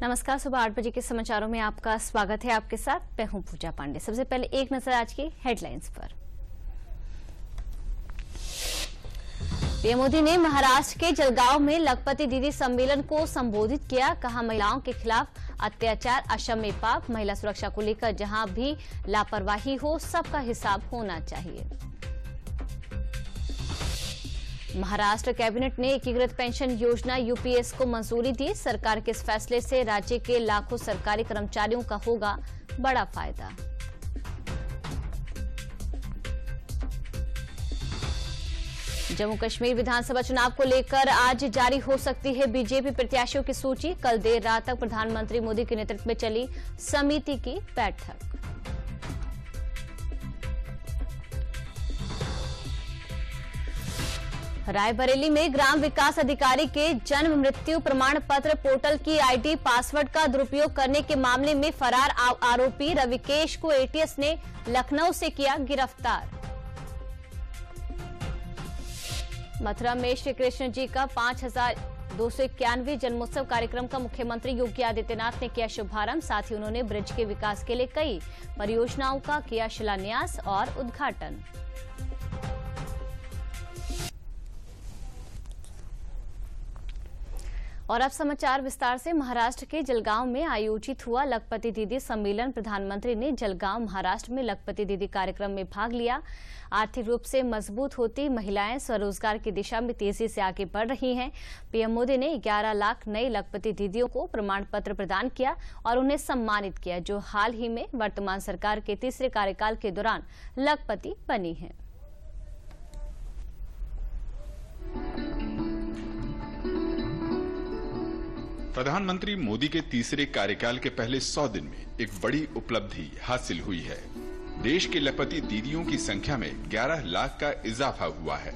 नमस्कार। सुबह 8 बजे के समाचारों में आपका स्वागत है। आपके साथ मैं हूं पूजा पांडे। सबसे पहले एक नजर आज की हेडलाइंस पर। पीएम मोदी ने महाराष्ट्र के जलगांव में लखपति दीदी सम्मेलन को संबोधित किया। कहा, महिलाओं के खिलाफ अत्याचार अक्षम्य पाप। महिला सुरक्षा को लेकर जहां भी लापरवाही हो, सबका हिसाब होना चाहिए। महाराष्ट्र कैबिनेट ने एकीकृत पेंशन योजना यूपीएस को मंजूरी दी। सरकार के इस फैसले से राज्य के लाखों सरकारी कर्मचारियों का होगा बड़ा फायदा। जम्मू कश्मीर विधानसभा चुनाव को लेकर आज जारी हो सकती है बीजेपी प्रत्याशियों की सूची। कल देर रात तक प्रधानमंत्री मोदी के नेतृत्व में चली समिति की बैठक। रायबरेली में ग्राम विकास अधिकारी के जन्म मृत्यु प्रमाण पत्र पोर्टल की आईडी पासवर्ड का दुरुपयोग करने के मामले में फरार आरोपी रविकेश को एटीएस ने लखनऊ से किया गिरफ्तार। मथुरा में श्री कृष्ण जी का 5291वें जन्मोत्सव कार्यक्रम का मुख्यमंत्री योगी आदित्यनाथ ने किया शुभारंभ। साथ ही उन्होंने ब्रिज के विकास के लिए कई परियोजनाओं का किया शिलान्यास और उद्घाटन। और अब समाचार विस्तार से। महाराष्ट्र के जलगांव में आयोजित हुआ लखपति दीदी सम्मेलन। प्रधानमंत्री ने जलगांव महाराष्ट्र में लखपति दीदी कार्यक्रम में भाग लिया। आर्थिक रूप से मजबूत होती महिलाएं स्वरोजगार की दिशा में तेजी से आगे बढ़ रही हैं। पीएम मोदी ने 11 लाख नई लखपति दीदियों को प्रमाण पत्र प्रदान किया और उन्हें सम्मानित किया, जो हाल ही में वर्तमान सरकार के तीसरे कार्यकाल के दौरान लखपति बनी है। प्रधानमंत्री मोदी के तीसरे कार्यकाल के पहले 100 दिन में एक बड़ी उपलब्धि हासिल हुई है। देश के लखपति दीदियों की संख्या में 11 लाख का इजाफा हुआ है।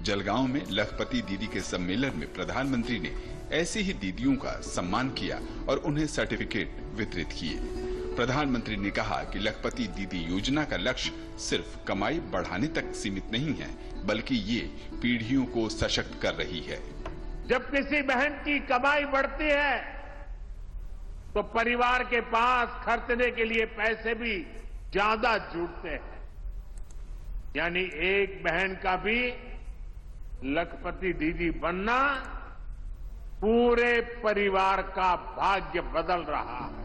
जलगांव में लखपति दीदी के सम्मेलन में प्रधानमंत्री ने ऐसी ही दीदियों का सम्मान किया और उन्हें सर्टिफिकेट वितरित किए। प्रधानमंत्री ने कहा कि लखपति दीदी योजना का लक्ष्य सिर्फ कमाई बढ़ाने तक सीमित नहीं है, बल्कि ये पीढ़ियों को सशक्त कर रही है। जब किसी बहन की कमाई बढ़ती है तो परिवार के पास खर्चने के लिए पैसे भी ज्यादा जुड़ते हैं। यानी एक बहन का भी लखपति दीदी बनना पूरे परिवार का भाग्य बदल रहा है।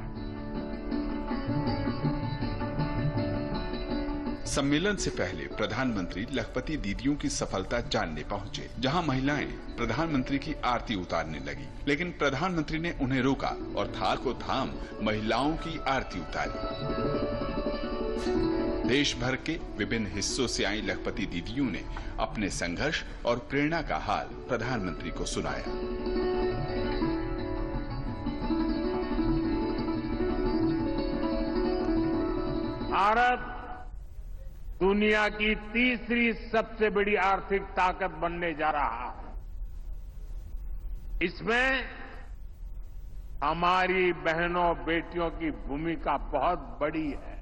सम्मेलन से पहले प्रधानमंत्री लखपति दीदियों की सफलता जानने पहुंचे, जहां महिलाएं प्रधानमंत्री की आरती उतारने लगी, लेकिन प्रधानमंत्री ने उन्हें रोका और थाल को थाम महिलाओं की आरती उतारी। देश भर के विभिन्न हिस्सों से आई लखपति दीदियों ने अपने संघर्ष और प्रेरणा का हाल प्रधानमंत्री को सुनाया। भारत दुनिया की तीसरी सबसे बड़ी आर्थिक ताकत बनने जा रहा है। इसमें हमारी बहनों बेटियों की भूमिका बहुत बड़ी है।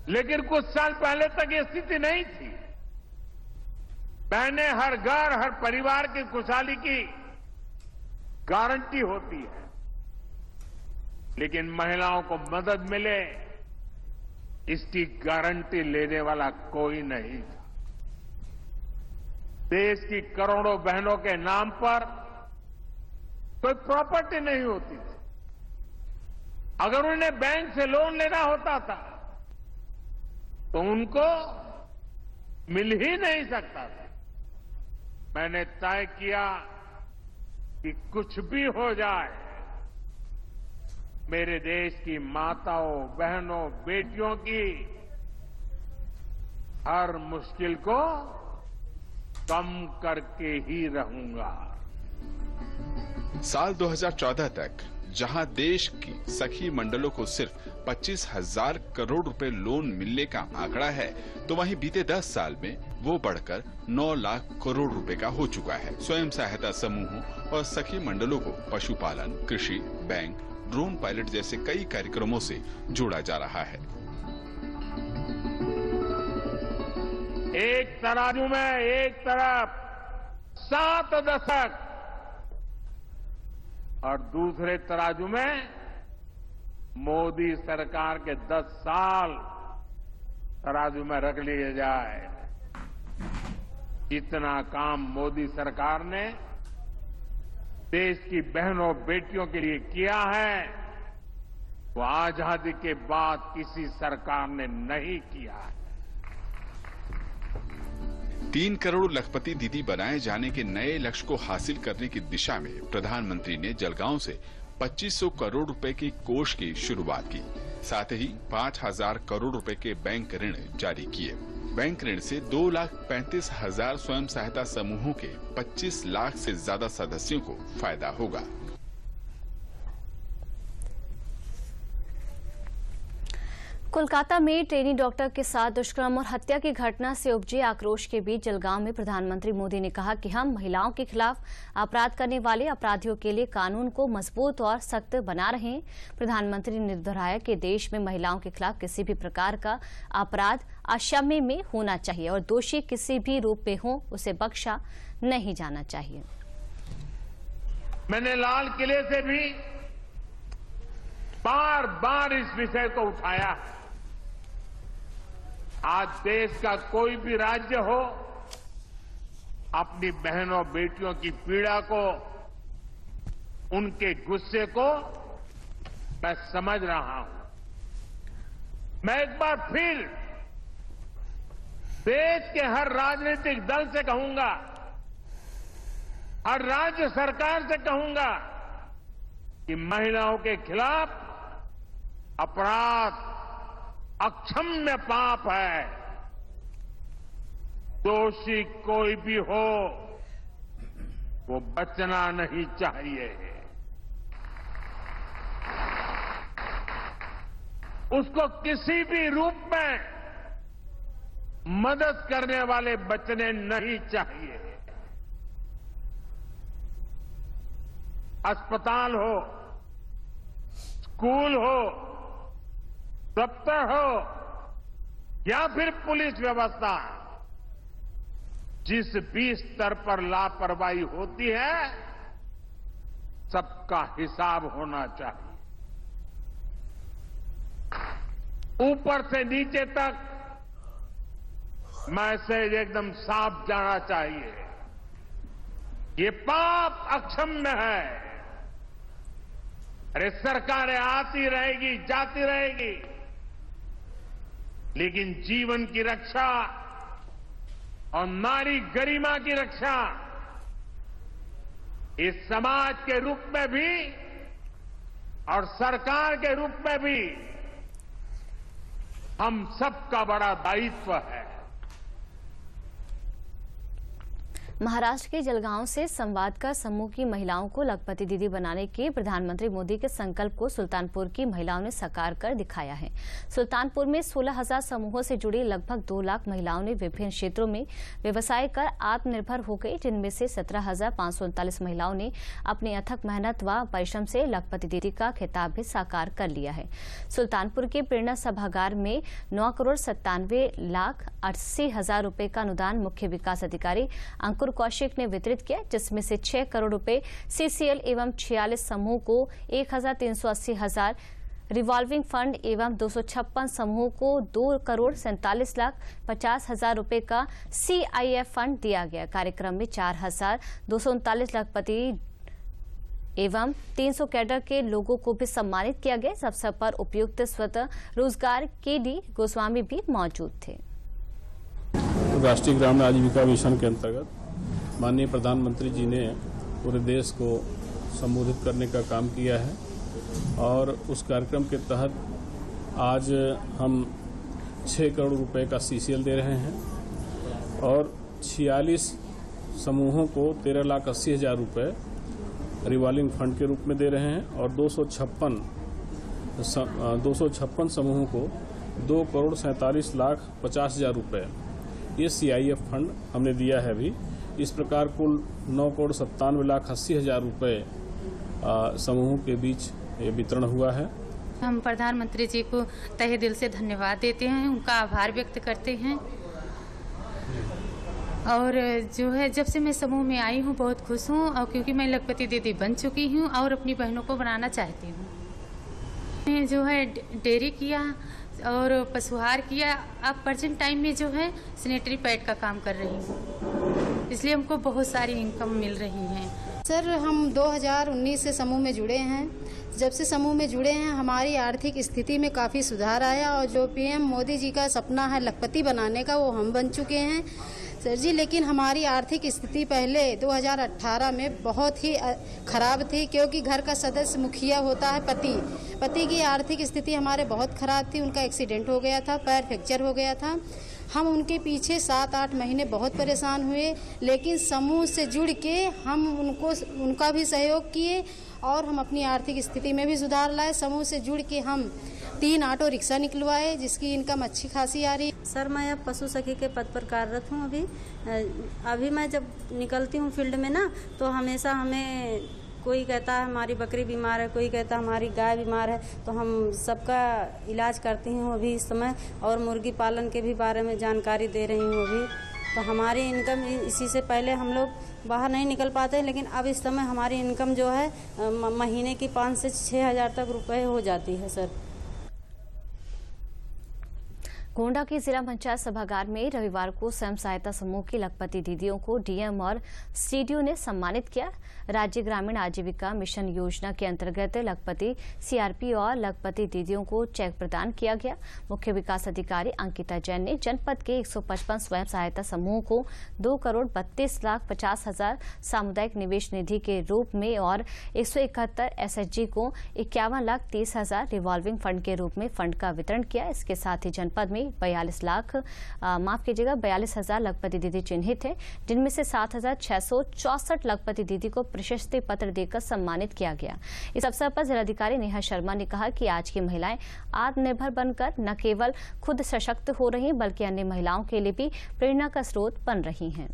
लेकिन कुछ साल पहले तक ये स्थिति नहीं थी। बहनें हर घर, हर परिवार की खुशहाली की गारंटी होती है, लेकिन महिलाओं को मदद मिले इसकी गारंटी लेने वाला कोई नहीं था। देश की करोड़ों बहनों के नाम पर कोई प्रॉपर्टी नहीं होती थी। अगर उन्हें बैंक से लोन लेना होता था तो उनको मिल ही नहीं सकता था। मैंने तय किया कि कुछ भी हो जाए, मेरे देश की माताओं, बहनों, बेटियों की हर मुश्किल को कम करके ही रहूंगा। साल 2014 तक जहां देश की सखी मंडलों को सिर्फ 25,000 करोड़ रुपए लोन मिलने का आंकड़ा है, तो वहीं बीते 10 साल में वो बढ़कर 9 लाख करोड़ रुपए का हो चुका है। स्वयं सहायता समूहों और सखी मंडलों को पशुपालन, कृषि, बैंक, ड्रोन पायलट जैसे कई कार्यक्रमों से जोड़ा जा रहा है। एक तराजू में एक तरफ 7 दशक और दूसरे तराजू में मोदी सरकार के 10 साल तराजू में रख लिए जाए। इतना काम मोदी सरकार ने देश की बहनों बेटियों के लिए किया है, वो आजादी के बाद किसी सरकार ने नहीं किया है। 3 करोड़ लखपति दीदी बनाए जाने के नए लक्ष्य को हासिल करने की दिशा में प्रधानमंत्री ने जलगांव से 2500 करोड़ रुपए के कोष की शुरुआत की। साथ ही 5000 करोड़ रुपए के बैंक ऋण जारी किए। बैंक ऋण से 2,35,000 स्वयं सहायता समूहों के 25 लाख से ज्यादा सदस्यों को फायदा होगा। कोलकाता में ट्रेनी डॉक्टर के साथ दुष्कर्म और हत्या की घटना से उपजे आक्रोश के बीच जलगांव में प्रधानमंत्री मोदी ने कहा कि हम महिलाओं के खिलाफ अपराध करने वाले अपराधियों के लिए कानून को मजबूत और सख्त बना रहे हैं। प्रधानमंत्री ने दोहराया कि देश में महिलाओं के खिलाफ किसी भी प्रकार का अपराध अक्षम्य में होना चाहिए और दोषी किसी भी रूप में हो उसे बख्शा नहीं जाना चाहिए। मैंने लाल किले से भी बार बार इस विषय को उठाया। आज देश का कोई भी राज्य हो, अपनी बहनों बेटियों की पीड़ा को, उनके गुस्से को मैं समझ रहा हूं। मैं एक बार फिर देश के हर राजनीतिक दल से कहूंगा, हर राज्य सरकार से कहूंगा कि महिलाओं के खिलाफ अपराध अक्षम्य पाप है। दोषी कोई भी हो वो बचना नहीं चाहिए। उसको किसी भी रूप में मदद करने वाले बचने नहीं चाहिए। अस्पताल हो, स्कूल हो, दफ्तर हो या फिर पुलिस व्यवस्था, जिस भी स्तर पर लापरवाही होती है सबका हिसाब होना चाहिए। ऊपर से नीचे तक मैसेज एकदम साफ जाना चाहिए। ये पाप अक्षम्य है। अरे सरकारें आती रहेगी, जाती रहेगी, लेकिन जीवन की रक्षा और नारी गरिमा की रक्षा इस समाज के रूप में भी और सरकार के रूप में भी हम सबका बड़ा दायित्व है। महाराष्ट्र के जलगांव से संवादकर समूह की महिलाओं को लखपति दीदी बनाने के प्रधानमंत्री मोदी के संकल्प को सुल्तानपुर की महिलाओं ने साकार कर दिखाया है। सुल्तानपुर में 16,000 समूहों से जुड़ी लगभग 2 लाख महिलाओं ने विभिन्न क्षेत्रों में व्यवसाय कर आत्मनिर्भर हो गई, जिनमें से 17,539 महिलाओं ने अपनी अथक मेहनत व परिश्रम से लखपति दीदी का खिताब भी साकार कर लिया है। सुल्तानपुर के प्रेरणा सभागार में 9,97,80,000 रुपए का अनुदान मुख्य विकास अधिकारी अंकुर कौशिक ने वितरित किया, जिसमें से 6 करोड़ रुपए सीसीएल एवं 46 समूह को 1,380,000 रिवॉल्विंग फंड एवं 256 समूह को 2,47,50,000 रुपए का सीआईएफ फंड दिया गया। कार्यक्रम में 4,239 लखपति एवं 300 कैडर के लोगों को भी सम्मानित किया गया। इस अवसर पर उपयुक्त स्वतः रोजगार केडी गोस्वामी भी मौजूद थे। राष्ट्रीय ग्रामीण आजीविका मिशन के अंतर्गत माननीय प्रधानमंत्री जी ने पूरे देश को संबोधित करने का काम किया है और उस कार्यक्रम के तहत आज हम 6 करोड़ रुपए का सीसीएल दे रहे हैं और 46 समूहों को 13,80,000 रुपए रिवॉल्विंग फंड के रूप में दे रहे हैं और 256 समूहों को 2,47,50,000 रुपए ये सीआईएफ फंड हमने दिया है अभी। इस प्रकार कुल 9,97,80,000 रुपए समूहों के बीच ये वितरण हुआ है। हम प्रधानमंत्री जी को तहे दिल से धन्यवाद देते हैं, उनका आभार व्यक्त करते हैं और जो है जब से मैं समूह में आई हूँ बहुत खुश हूँ, और क्योंकि मैं लखपति दीदी बन चुकी हूँ और अपनी बहनों को बनाना चाहती हूँ। मैं जो है डेयरी किया और पशुहार किया। अब प्रेजेंट टाइम में जो है सैनिटरी पैड का काम कर रही हूँ, इसलिए हमको बहुत सारी इनकम मिल रही है। सर, हम 2019 से समूह में जुड़े हैं। जब से समूह में जुड़े हैं हमारी आर्थिक स्थिति में काफ़ी सुधार आया, और जो पीएम मोदी जी का सपना है लखपति बनाने का, वो हम बन चुके हैं सर जी। लेकिन हमारी आर्थिक स्थिति पहले 2018 में बहुत ही खराब थी, क्योंकि घर का सदस्य मुखिया होता है पति की आर्थिक स्थिति हमारे बहुत खराब थी। उनका एक्सीडेंट हो गया था, पैर फ्रैक्चर हो गया था। हम उनके पीछे 7-8 महीने बहुत परेशान हुए, लेकिन समूह से जुड़ के हम उनका भी सहयोग किए और हम अपनी आर्थिक स्थिति में भी सुधार लाए। समूह से जुड़ के हम 3 ऑटो रिक्शा निकलवाए, जिसकी इनकम अच्छी खासी आ रही। सर, मैं अब पशु सखी के पद पर कार्यरत हूँ। अभी मैं जब निकलती हूँ फील्ड में ना, तो हमेशा हमें कोई कहता है हमारी बकरी बीमार है, कोई कहता है हमारी गाय बीमार है, तो हम सबका इलाज करती हूँ अभी इस समय, और मुर्गी पालन के भी बारे में जानकारी दे रही हूँ अभी। तो हमारी इनकम इसी से पहले हम लोग बाहर नहीं निकल पाते, लेकिन अब इस समय हमारी इनकम जो है महीने की 5 से 6 हज़ार तक रुपए हो जाती है सर। गोंडा के जिला पंचायत सभागार में रविवार को स्वयं सहायता समूह की लखपति दीदियों को डीएम और सीडीओ ने सम्मानित किया। राज्य ग्रामीण आजीविका मिशन योजना के अंतर्गत लखपति सीआरपी और लखपति दीदियों को चेक प्रदान किया गया। मुख्य विकास अधिकारी अंकिता जैन ने जनपद के 155 स्वयं सहायता समूह को 2,32,50,000 सामुदायिक निवेश निधि के रूप में और 171 एसएचजी को 51,30,000 रिवॉल्विंग फंड के रूप में फंड का वितरण किया। इसके साथ ही जनपद में 42,000 लखपति दीदी चिन्हित है, जिनमें से 7,664 लखपति दीदी को प्रशस्ति पत्र देकर सम्मानित किया गया। इस अवसर पर जिलाधिकारी नेहा शर्मा ने कहा कि आज की महिलाएं आत्मनिर्भर बनकर न केवल खुद सशक्त हो रही बल्कि अन्य महिलाओं के लिए भी प्रेरणा का स्रोत बन रही हैं।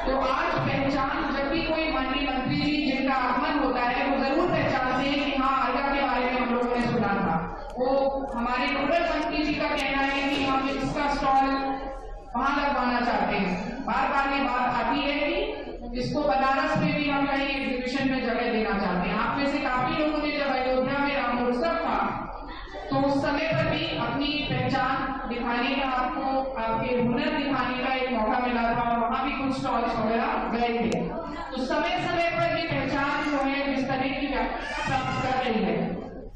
तो आज पहचान, जब भी कोई माननीय मंत्री जी जिनका आगमन होता है, वो जरूर पहचानते हैं कि हाँ, अर्घा के बारे में हम लोगों ने सुना था। वो हमारे रूरल मंत्री जी का कहना है कि हम इसका स्टॉल वहां लगवाना चाहते हैं। बार बार ये बात आती है कि इसको बनारस में भी हम कहीं एग्जीबिशन में जगह देना चाहते हैं। आप में से काफी लोगों ने जब अयोध्या में राम उत्सव था, तो उस समय पर भी अपनी पहचान दिखाने का, आपको आपके हुनर दिखाने का एक मौका मिला था, और वहाँ भी कुछ स्टॉल्स वगैरह गए थे। तो समय समय पर ये पहचान जो है जिस तरह की प्राप्त कर रही है,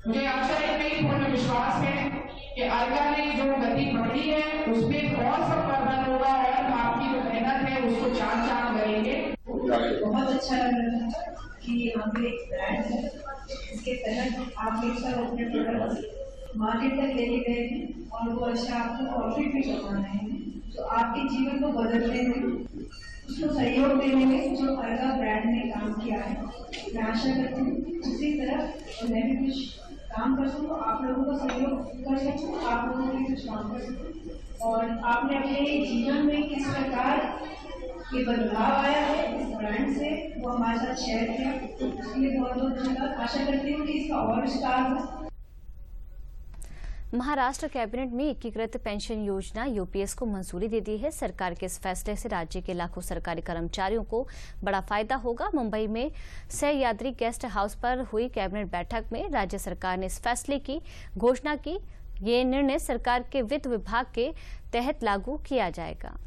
मुझे आशा है, कई पूर्ण विश्वास है कि अर्घा ने जो गति पकड़ी है उसमें और सब प्रबंध होगा, और आपकी जो मेहनत है उसको चार चांद करेंगे। बहुत अच्छा लग रहा है कि यहाँ पे एक ब्रांड है, इसके तहत आप एक साथ अपने प्रोडक्ट मार्केट तक लेके गए हैं, और वो अच्छा आपको प्रॉफिट भी कमा रहे हैं, जो आपके जीवन को बदलने में उसको सहयोग देने में जो अर्घा ब्रांड ने काम किया है। मैं आशा करती हूँ उसी तरह मैं भी कुछ काम कर सकूँ, आप लोगों का सहयोग कर सकूँ, आप लोगों के लिए कुछ काम कर सकूँ। और आपने अपने जीवन में किस प्रकार ये बदलाव आया है इस ब्रांड से, वो हमारे साथ शेयर किया, उसके लिए बहुत बहुत धन्यवाद। आशा करती हूँ कि इसका और विस्तार हो। महाराष्ट्र कैबिनेट में एकीकृत पेंशन योजना यूपीएस को मंजूरी दे दी है। सरकार के इस फैसले से राज्य के लाखों सरकारी कर्मचारियों को बड़ा फायदा होगा। मुंबई में सह्याद्री गेस्ट हाउस पर हुई कैबिनेट बैठक में राज्य सरकार ने इस फैसले की घोषणा की। ये निर्णय सरकार के वित्त विभाग के तहत लागू किया जाएगा।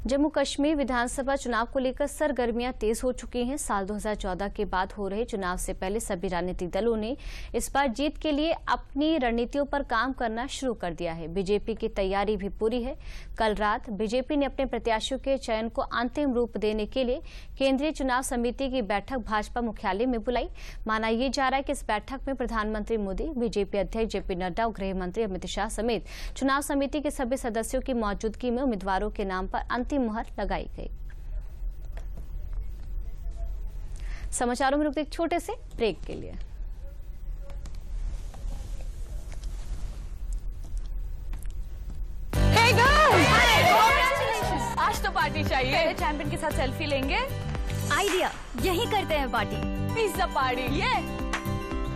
जम्मू कश्मीर विधानसभा चुनाव को लेकर सरगर्मियां तेज हो चुकी हैं। साल 2014 के बाद हो रहे चुनाव से पहले सभी राजनीतिक दलों ने इस बार जीत के लिए अपनी रणनीतियों पर काम करना शुरू कर दिया है। बीजेपी की तैयारी भी पूरी है। कल रात बीजेपी ने अपने प्रत्याशियों के चयन को अंतिम रूप देने के लिए केंद्रीय चुनाव समिति की बैठक भाजपा मुख्यालय में बुलाई। माना यह जा रहा है कि इस बैठक में प्रधानमंत्री मोदी, बीजेपी अध्यक्ष जेपी नड्डा और गृह मंत्री अमित शाह समेत चुनाव समिति के सभी सदस्यों की मौजूदगी में उम्मीदवारों के नाम पर अंतिम मुहर लगाई गई। समाचारों में रुकते एक छोटे से ब्रेक के लिए। Hey girls! आज तो पार्टी चाहिए। पहले चैंपियन के साथ सेल्फी लेंगे। आइडिया, यही करते हैं पार्टी। Pizza party. ये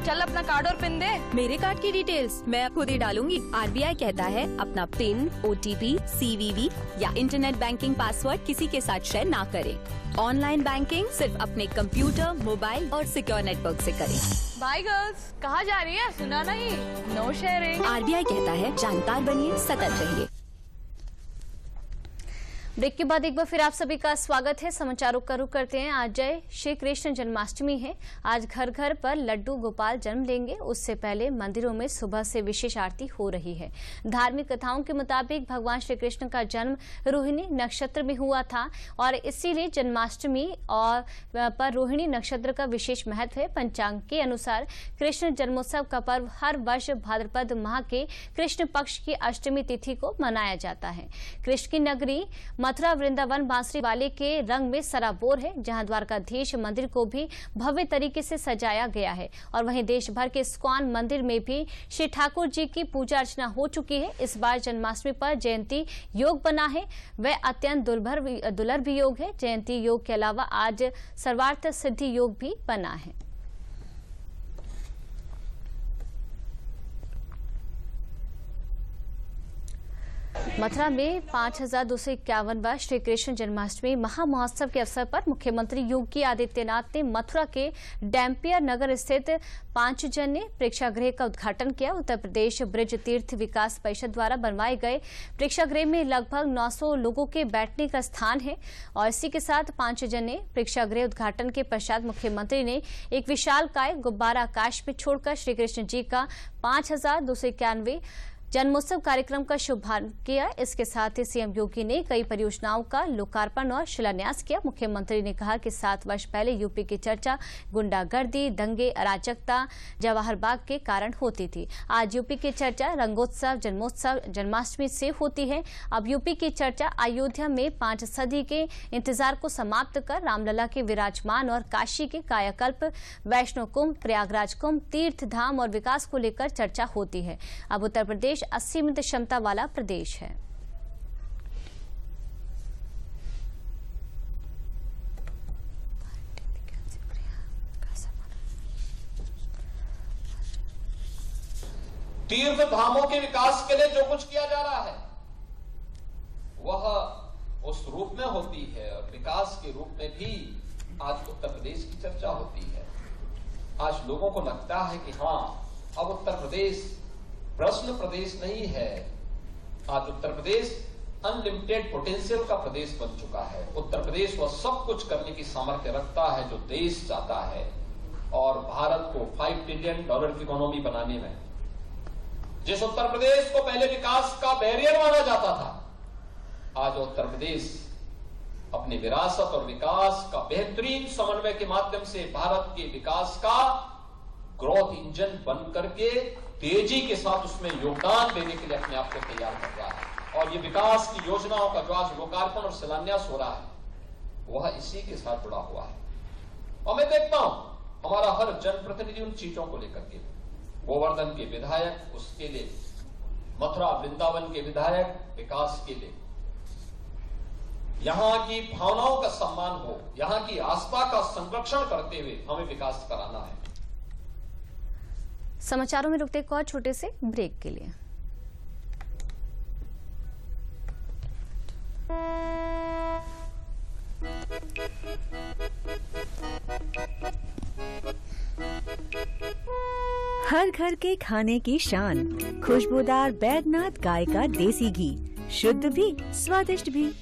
चल अपना कार्ड और पिन दे। मेरे कार्ड की डिटेल्स मैं खुद ही डालूंगी। RBI कहता है अपना पिन, OTP, CVV या इंटरनेट बैंकिंग पासवर्ड किसी के साथ शेयर ना करें। ऑनलाइन बैंकिंग सिर्फ अपने कंप्यूटर, मोबाइल और सिक्योर नेटवर्क से करें। बाय गर्ल्स, कहाँ जा रही है? सुना नहीं, नो शेयरिंग। RBI कहता है जानकार बनिए, सतर्क रहिए। ब्रेक के बाद एक बार फिर आप सभी का स्वागत है। समाचारों का रुख करते हैं। आज जय श्री कृष्ण जन्माष्टमी है। आज घर घर पर लड्डू गोपाल जन्म लेंगे। उससे पहले मंदिरों में सुबह से विशेष आरती हो रही है। धार्मिक कथाओं के मुताबिक भगवान श्री कृष्ण का जन्म रोहिणी नक्षत्र में हुआ था और इसीलिए जन्माष्टमी और पर रोहिणी नक्षत्र का विशेष महत्व है। पंचांग के अनुसार कृष्ण जन्मोत्सव का पर्व हर वर्ष भाद्रपद माह के कृष्ण पक्ष की अष्टमी तिथि को मनाया जाता है। कृष्ण की नगरी मथुरा वृंदावन बांसुरी वाले के रंग में सराबोर है, जहां द्वारकाधीश मंदिर को भी भव्य तरीके से सजाया गया है और वहीं देश भर के इस्कॉन मंदिर में भी श्री ठाकुर जी की पूजा अर्चना हो चुकी है। इस बार जन्माष्टमी पर जयंती योग बना है, वह अत्यंत दुर्लभ योग है। जयंती योग के अलावा आज सर्वार्थ सिद्धि योग भी बना है। मथुरा में 5251वां श्री कृष्ण जन्माष्टमी महामहोत्सव के अवसर पर मुख्यमंत्री योगी आदित्यनाथ ने मथुरा के डैम्पियर नगर स्थित पांचजन्य प्रेक्षागृह का उद्घाटन किया। उत्तर प्रदेश ब्रिज तीर्थ विकास परिषद द्वारा बनवाए गए प्रेक्षागृह में लगभग 900 लोगों के बैठने का स्थान है और इसी के साथ पांचजन्य प्रेक्षागृह उद्घाटन के पश्चात मुख्यमंत्री ने एक विशालकाय गुब्बारा आकाश में छोड़कर श्री कृष्ण जी का 5291 जन्मोत्सव कार्यक्रम का शुभारंभ किया। इसके साथ ही सीएम योगी ने कई परियोजनाओं का लोकार्पण और शिलान्यास किया। मुख्यमंत्री ने कहा कि 7 वर्ष पहले यूपी की चर्चा गुंडागर्दी, दंगे, अराजकता, जवाहर बाग के कारण होती थी। आज यूपी की चर्चा रंगोत्सव, जन्मोत्सव, जन्माष्टमी से होती है। अब यूपी की चर्चा अयोध्या में 5 सदी के इंतजार को समाप्त कर रामलला के विराजमान और काशी के कायाकल्प, वैष्णो कुंभ, प्रयागराज कुंभ, तीर्थ धाम और विकास को लेकर चर्चा होती है। अब उत्तर प्रदेश असीमित क्षमता वाला प्रदेश है। तीर्थ धामों के विकास के लिए जो कुछ किया जा रहा है वह उस रूप में होती है और विकास के रूप में भी आज उत्तर प्रदेश की चर्चा होती है। आज लोगों को लगता है कि हाँ, अब उत्तर प्रदेश प्रश्न प्रदेश नहीं है। आज उत्तर प्रदेश अनलिमिटेड पोटेंशियल का प्रदेश बन चुका है। उत्तर प्रदेश वह सब कुछ करने की सामर्थ्य रखता है जो देश चाहता है और भारत को $5 ट्रिलियन की इकोनॉमी बनाने में जिस उत्तर प्रदेश को पहले विकास का बैरियर माना जाता था, आज उत्तर प्रदेश अपनी विरासत और विकास का बेहतरीन समन्वय के माध्यम से भारत के विकास का ग्रोथ इंजन बन करके तेजी के साथ उसमें योगदान देने के लिए अपने आप को तैयार कर रहा है। और ये विकास की योजनाओं का जो आज लोकार्पण और शिलान्यास हो रहा है वह इसी के साथ जुड़ा हुआ है। और मैं देखता हूं हमारा हर जनप्रतिनिधि उन चीजों को लेकर के, गोवर्धन के विधायक उसके लिए, मथुरा वृंदावन के विधायक विकास के लिए, यहां की भावनाओं का सम्मान हो, यहां की आस्था का संरक्षण करते हुए हमें विकास कराना है। समाचारों में रुकते एक और छोटे से ब्रेक के लिए। हर घर के खाने की शान, खुशबूदार बैद्यनाथ गाय का देसी घी, शुद्ध भी स्वादिष्ट भी।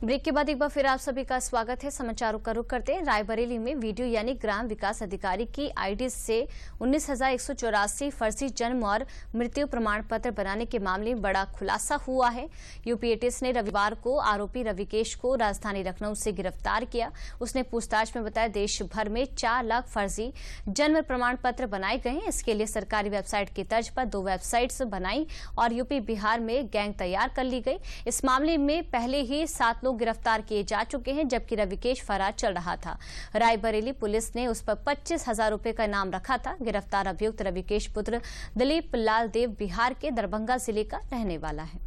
ब्रेक के बाद एक बार फिर आप सभी का स्वागत है। समाचारों का रुख करते हैं। रायबरेली में वीडियो यानी ग्राम विकास अधिकारी की आईडी से 19,184 फर्जी जन्म और मृत्यु प्रमाण पत्र बनाने के मामले में बड़ा खुलासा हुआ है। यूपी एटीएस ने रविवार को आरोपी रविकेश को राजधानी लखनऊ से गिरफ्तार किया। उसने पूछताछ में बताया देश भर में 4 लाख फर्जी जन्म प्रमाण पत्र बनाए गए हैं। इसके लिए सरकारी वेबसाइट की तर्ज पर 2 वेबसाइट्स बनाई और यूपी बिहार में गैंग तैयार कर ली गई। इस मामले में पहले ही 7 लोग गिरफ्तार किए जा चुके हैं, जबकि रविकेश फरार चल रहा था। रायबरेली पुलिस ने उस पर 25,000 रुपए का इनाम रखा था। गिरफ्तार अभियुक्त रविकेश पुत्र दिलीप लाल देव बिहार के दरभंगा जिले का रहने वाला है।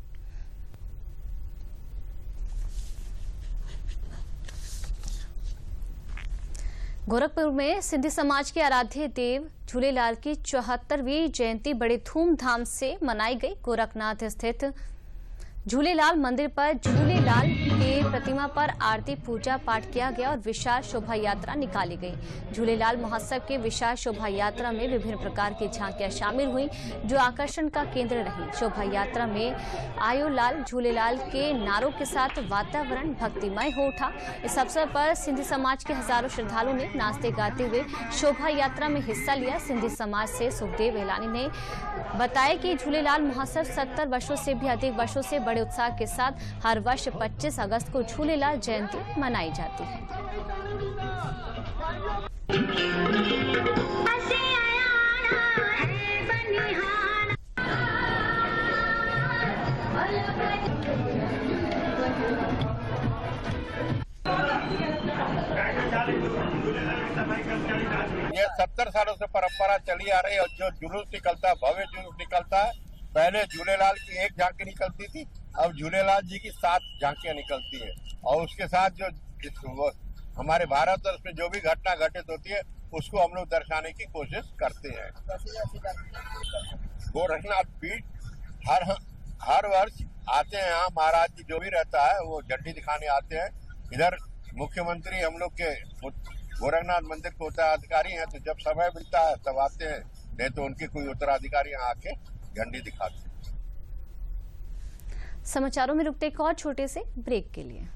गोरखपुर में सिंधी समाज के आराध्य देव झूलेलाल की 74वीं जयंती बड़े धूमधाम से मनाई गई। गोरखनाथ स्थित झूलेलाल मंदिर पर झूलेलाल के प्रतिमा पर आरती पूजा पाठ किया गया और विशाल शोभा यात्रा निकाली गई। झूलेलाल महोत्सव के विशाल शोभा यात्रा में विभिन्न प्रकार की झांकियां शामिल हुई जो आकर्षण का केंद्र रही। शोभा यात्रा में आयो लाल झूलेलाल के नारों के साथ वातावरण भक्तिमय हो उठा। इस अवसर पर सिंधी समाज के हजारों श्रद्धालुओं ने नाचते गाते हुए शोभा यात्रा में हिस्सा लिया। सिंधी समाज से सुखदेव एलानी ने बताया कि झूलेलाल महोत्सव 70 वर्षों से भी अधिक वर्षों से बड़े उत्साह के साथ हर वर्ष 25 अगस्त को झूलेलाल जयंती मनाई जाती है। ये 70 सालों से परंपरा चली आ रही है और जो जुलूस निकलता है, भव्य जुलूस निकलता है। पहले झूलेलाल की एक झांकी निकलती थी, अब झूलेलाल जी की 7 झांकियां निकलती है और उसके साथ जो हमारे भारतवर्ष में जो भी घटना घटित होती है उसको हम लोग दर्शाने की कोशिश करते हैं। गोरखनाथ पीठ हर वर्ष आते हैं यहाँ, महाराज जी जो भी रहता है वो झंडी दिखाने आते हैं। इधर मुख्यमंत्री हम लोग के गोरखनाथ मंदिर के उत्तराधिकारी हैं, तो जब समय मिलता है तब आते हैं, नहीं तो उनके कोई उत्तराधिकारी यहाँ आके झंडी दिखाते हैं। समाचारों में रुकते एक और छोटे से ब्रेक के लिए।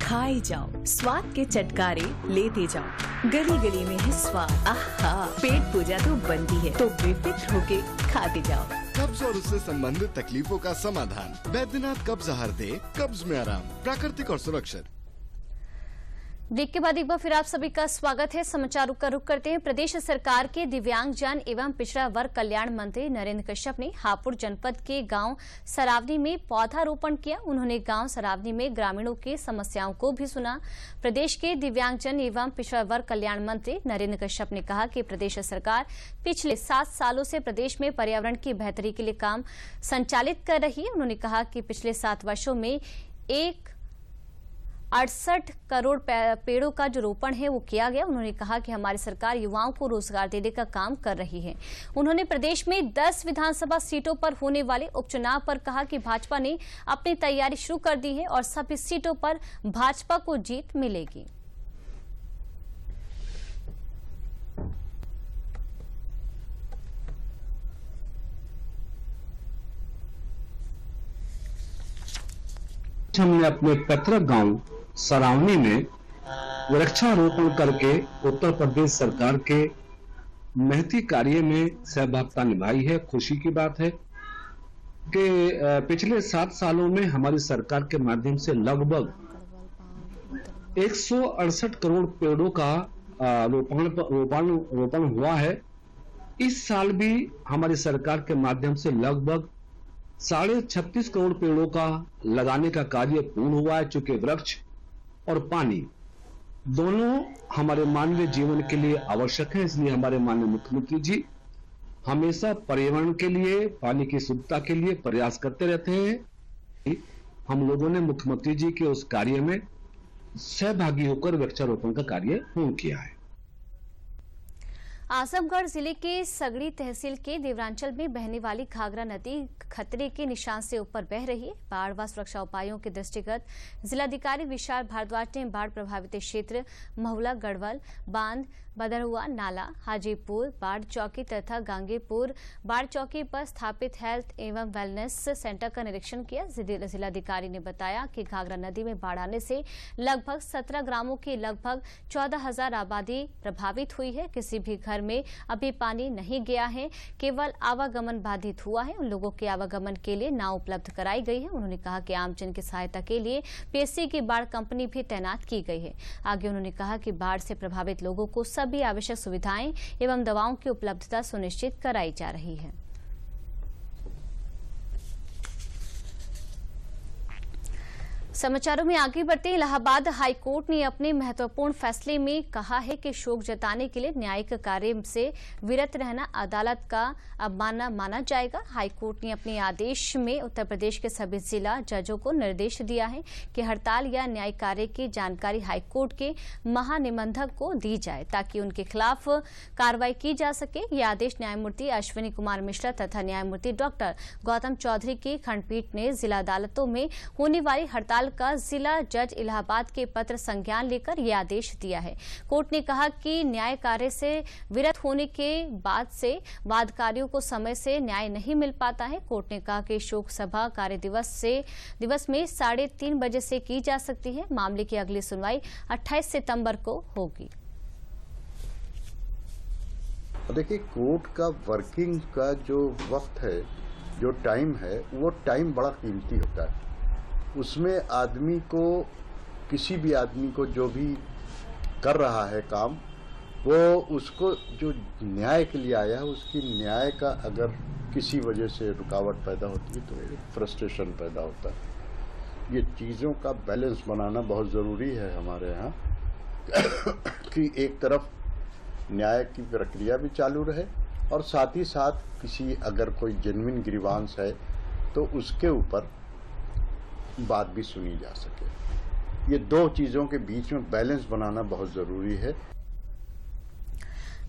खाई जाओ, स्वाद के चटकारे लेते जाओ, गली गली में है स्वाद। आहा, पेट पूजा तो बनती है, तो बेफिक्र होके खाते जाओ। कब्ज और उससे संबंधित तकलीफों का समाधान बैद्यनाथ कब्ज आहार दे, कब्ज में आराम, प्राकृतिक और सुरक्षित। ब्रेक के बाद एक बार फिर आप सभी का स्वागत है। समाचारों का रुख करते हैं। प्रदेश सरकार के दिव्यांगजन एवं पिछड़ा वर्ग कल्याण मंत्री नरेंद्र कश्यप ने हापुड़ जनपद के गांव सरावनी में पौधारोपण किया। उन्होंने गांव सरावनी में ग्रामीणों की समस्याओं को भी सुना। प्रदेश के दिव्यांगजन एवं पिछड़ा वर्ग कल्याण मंत्री नरेंद्र कश्यप ने कहा कि प्रदेश सरकार पिछले 7 सालों से प्रदेश में पर्यावरण की बेहतरी के लिए काम संचालित कर रही है। उन्होंने कहा कि पिछले 7 वर्षों में 68 करोड़ पेड़ों का जो रोपण है वो किया गया। उन्होंने कहा कि हमारी सरकार युवाओं को रोजगार देने का काम कर रही है। उन्होंने प्रदेश में 10 विधानसभा सीटों पर होने वाले उपचुनाव पर कहा कि भाजपा ने अपनी तैयारी शुरू कर दी है और सभी सीटों पर भाजपा को जीत मिलेगी। हमने अपने पैतृक गांव सरावनी में वृक्षारोपण करके उत्तर प्रदेश सरकार के महती कार्य में सहभागिता निभाई है। खुशी की बात है कि पिछले 7 सालों में हमारी सरकार के माध्यम से लगभग 168 करोड़ पेड़ों का रोपण हुआ है। इस साल भी हमारी सरकार के माध्यम से लगभग 36.5 करोड़ पेड़ों का लगाने का कार्य पूर्ण हुआ है। चूंकि वृक्ष और पानी दोनों हमारे मानवीय जीवन के लिए आवश्यक है, इसलिए हमारे माननीय मुख्यमंत्री जी हमेशा पर्यावरण के लिए, पानी की शुद्धता के लिए प्रयास करते रहते हैं। हम लोगों ने मुख्यमंत्री जी के उस कार्य में सहभागी होकर वृक्षारोपण का कार्य पूर्ण किया है। आजमगढ़ जिले के सगड़ी तहसील के देवरांचल में बहने वाली घाघरा नदी खतरे के निशान से ऊपर बह रही है। बाढ़ व सुरक्षा उपायों के दृष्टिगत जिलाधिकारी विशाल भारद्वाज ने बाढ़ प्रभावित क्षेत्र महुला, गढ़वल, बांध, बदरहुआ, नाला, हाजीपुर, बाढ़ चौकी तथा गांगीपुर बाढ़ चौकी पर स्थापित हेल्थ एवं वेलनेस सेंटर का निरीक्षण किया। जिलाधिकारी ने बताया कि घाघरा नदी में बाढ़ आने से लगभग 17 ग्रामों की लगभग 14,000 आबादी प्रभावित हुई है। किसी भी घर में अभी पानी नहीं गया है, केवल आवागमन बाधित हुआ है। उन लोगों के आवागमन के लिए नाव उपलब्ध कराई गई है। उन्होंने कहा कि आमजन की सहायता के लिए पीएससी की बाढ़ कंपनी भी तैनात की गई है। आगे उन्होंने कहा कि बाढ़ से प्रभावित लोगों को सभी आवश्यक सुविधाएं एवं दवाओं की उपलब्धता सुनिश्चित कराई जा रही है। समाचारों में आगे बढ़ते इलाहाबाद हाई कोर्ट ने अपने महत्वपूर्ण फैसले में कहा है कि शोक जताने के लिए न्यायिक कार्य से विरत रहना अदालत का अवमानना माना जाएगा। हाई कोर्ट ने अपने आदेश में उत्तर प्रदेश के सभी जिला जजों को निर्देश दिया है कि हड़ताल या न्यायिक कार्य की जानकारी हाई कोर्ट के महानिबंधक को दी जाए ताकि उनके खिलाफ कार्रवाई की जा सके। यह आदेश न्यायमूर्ति अश्विनी कुमार मिश्रा तथा न्यायमूर्ति डॉक्टर गौतम चौधरी की खंडपीठ ने जिला अदालतों में होने वाली हड़ताल का जिला जज इलाहाबाद के पत्र संज्ञान लेकर यह आदेश दिया है। कोर्ट ने कहा कि न्याय कार्य से विरत होने के बाद से वादकारियों को समय से न्याय नहीं मिल पाता है। कोर्ट ने कहा कि शोक सभा कार्य दिवस में 3:30 बजे से की जा सकती है। मामले की अगली सुनवाई 28 सितंबर को होगी। देखिए, कोर्ट का वर्किंग का जो वक्त है, जो टाइम है, वो टाइम बड़ा कीमती होता है। उसमें आदमी को, किसी भी आदमी को जो भी कर रहा है काम, वो उसको जो न्याय के लिए आया है उसकी न्याय का अगर किसी वजह से रुकावट पैदा होती है तो एक फ्रस्ट्रेशन पैदा होता है। ये चीज़ों का बैलेंस बनाना बहुत ज़रूरी है हमारे यहाँ कि एक तरफ न्याय की प्रक्रिया भी चालू रहे और साथ ही साथ किसी अगर कोई जेन्युइन ग्रीवांस है तो उसके ऊपर बात भी सुनी जा सके। ये दो चीजों के बीच में बैलेंस बनाना बहुत जरूरी है।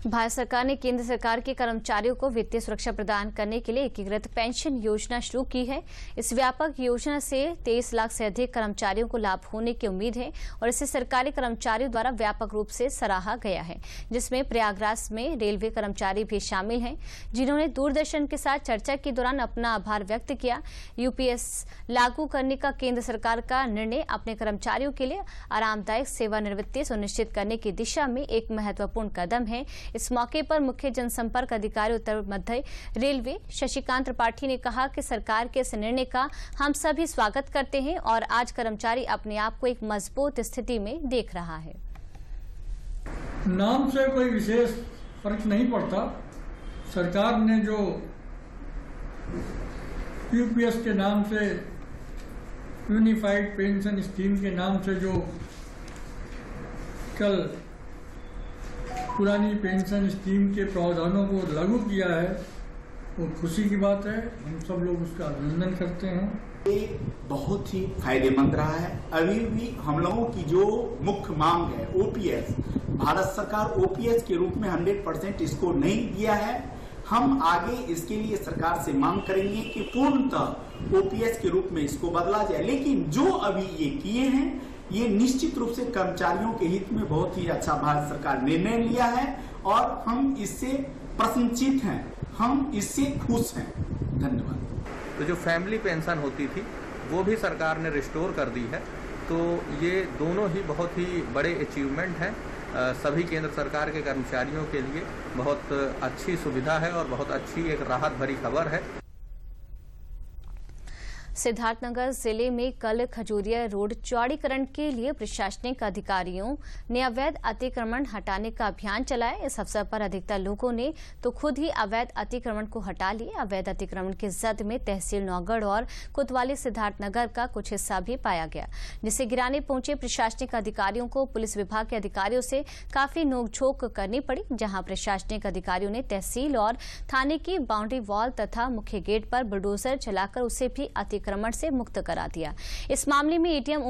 भारत सरकार ने केंद्र सरकार के कर्मचारियों को वित्तीय सुरक्षा प्रदान करने के लिए एकीकृत पेंशन योजना शुरू की है। इस व्यापक योजना से 23 लाख से अधिक कर्मचारियों को लाभ होने की उम्मीद है और इसे सरकारी कर्मचारियों द्वारा व्यापक रूप से सराहा गया है, जिसमें प्रयागराज में रेलवे कर्मचारी भी शामिल हैं, जिन्होंने दूरदर्शन के साथ चर्चा के दौरान अपना आभार व्यक्त किया। यूपीएस लागू करने का केंद्र सरकार का निर्णय अपने कर्मचारियों के लिए आरामदायक सेवानिवृत्ति सुनिश्चित करने की दिशा में एक महत्वपूर्ण कदम है। इस मौके पर मुख्य जनसंपर्क अधिकारी उत्तर मध्य रेलवे शशिकांत त्रिपाठी ने कहा कि सरकार के इस निर्णय का हम सभी स्वागत करते हैं और आज कर्मचारी अपने आप को एक मजबूत स्थिति में देख रहा है। नाम से कोई विशेष फर्क नहीं पड़ता। सरकार ने जो यूपीएस के नाम से, यूनिफाइड पेंशन स्कीम के नाम से जो कल पुरानी पेंशन स्कीम के प्रावधानों को लागू किया है, वो खुशी की बात है। हम सब लोग उसका अभिनंदन करते हैं। ये बहुत ही फायदेमंद रहा है। अभी भी हम लोगों की जो मुख्य मांग है ओपीएस, भारत सरकार ओपीएस के रूप में 100% इसको नहीं दिया है। हम आगे इसके लिए सरकार से मांग करेंगे कि पूर्णतः ओपीएस के रूप में इसको बदला जाए। लेकिन जो अभी ये किए हैं, ये निश्चित रूप से कर्मचारियों के हित में बहुत ही अच्छा भारत सरकार निर्णय लिया है और हम इससे प्रसन्नचित हैं, हम इससे खुश हैं। धन्यवाद। तो जो फैमिली पेंशन होती थी वो भी सरकार ने रिस्टोर कर दी है, तो ये दोनों ही बहुत ही बड़े अचीवमेंट हैं। सभी केंद्र सरकार के कर्मचारियों के लिए बहुत अच्छी सुविधा है और बहुत अच्छी एक राहत भरी खबर है। सिद्धार्थनगर जिले में कल खजूरिया रोड चौड़ीकरण के लिए प्रशासनिक अधिकारियों ने अवैध अतिक्रमण हटाने का अभियान चलाया। इस अवसर पर अधिकतर लोगों ने तो खुद ही अवैध अतिक्रमण को हटा लिया। अवैध अतिक्रमण की जद में तहसील नौगढ़ और कोतवाली सिद्धार्थनगर का कुछ हिस्सा भी पाया गया, जिसे गिराने पहुंचे प्रशासनिक अधिकारियों को पुलिस विभाग के अधिकारियों से काफी नोकझोंक करनी पड़ी, जहां प्रशासनिक अधिकारियों ने तहसील और थाने की बाउंड्री वॉल तथा मुख्य गेट पर बुलडोजर चलाकर उसे भी अतिक्रमण से मुक्त करा दिया। इस मामले में एडीएम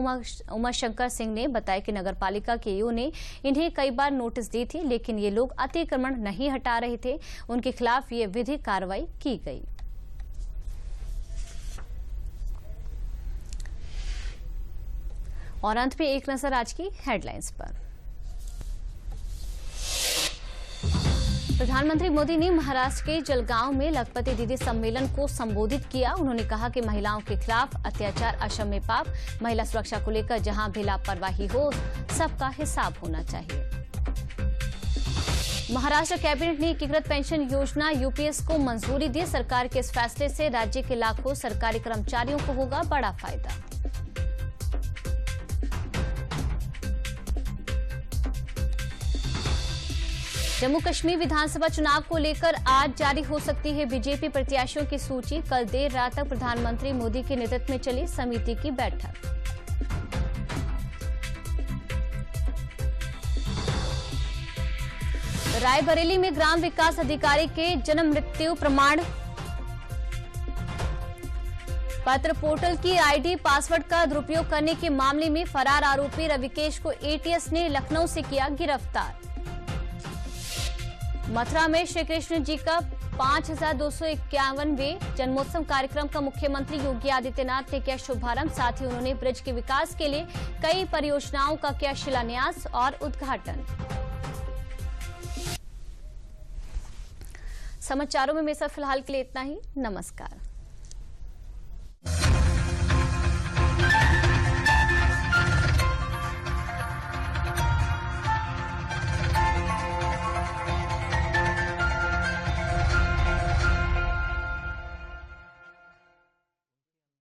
उमाशंकर सिंह ने बताया कि नगरपालिका के ईओ ने इन्हें कई बार नोटिस दी थी, लेकिन ये लोग अतिक्रमण नहीं हटा रहे थे। उनके खिलाफ ये विधिक कार्रवाई की गई। और अंत में एक नजर आज की हेडलाइंस पर। प्रधानमंत्री मोदी ने महाराष्ट्र के जलगांव में लखपति दीदी सम्मेलन को संबोधित किया। उन्होंने कहा कि महिलाओं के खिलाफ अत्याचार अक्षम्य पाप, महिला सुरक्षा को लेकर जहां भी लापरवाही हो सबका हिसाब होना चाहिए। महाराष्ट्र कैबिनेट ने एकीकृत पेंशन योजना यूपीएस को मंजूरी दी। सरकार के इस फैसले से राज्य के लाखों सरकारी कर्मचारियों को होगा बड़ा फायदा। जम्मू कश्मीर विधानसभा चुनाव को लेकर आज जारी हो सकती है बीजेपी प्रत्याशियों की सूची। कल देर रात तक प्रधानमंत्री मोदी के नेतृत्व में चली समिति की बैठक। रायबरेली में ग्राम विकास अधिकारी के जन्म मृत्यु प्रमाण पत्र पोर्टल की आईडी पासवर्ड का दुरुपयोग करने के मामले में फरार आरोपी रविकेश को एटीएस ने लखनऊ से किया गिरफ्तार। मथुरा में श्री कृष्ण जी का 5251वें जन्मोत्सव कार्यक्रम का मुख्यमंत्री योगी आदित्यनाथ ने किया शुभारंभ। साथ ही उन्होंने ब्रिज के विकास के लिए कई परियोजनाओं का किया शिलान्यास और उद्घाटन। समाचारों में मेरा फिलहाल के लिए इतना ही। नमस्कार।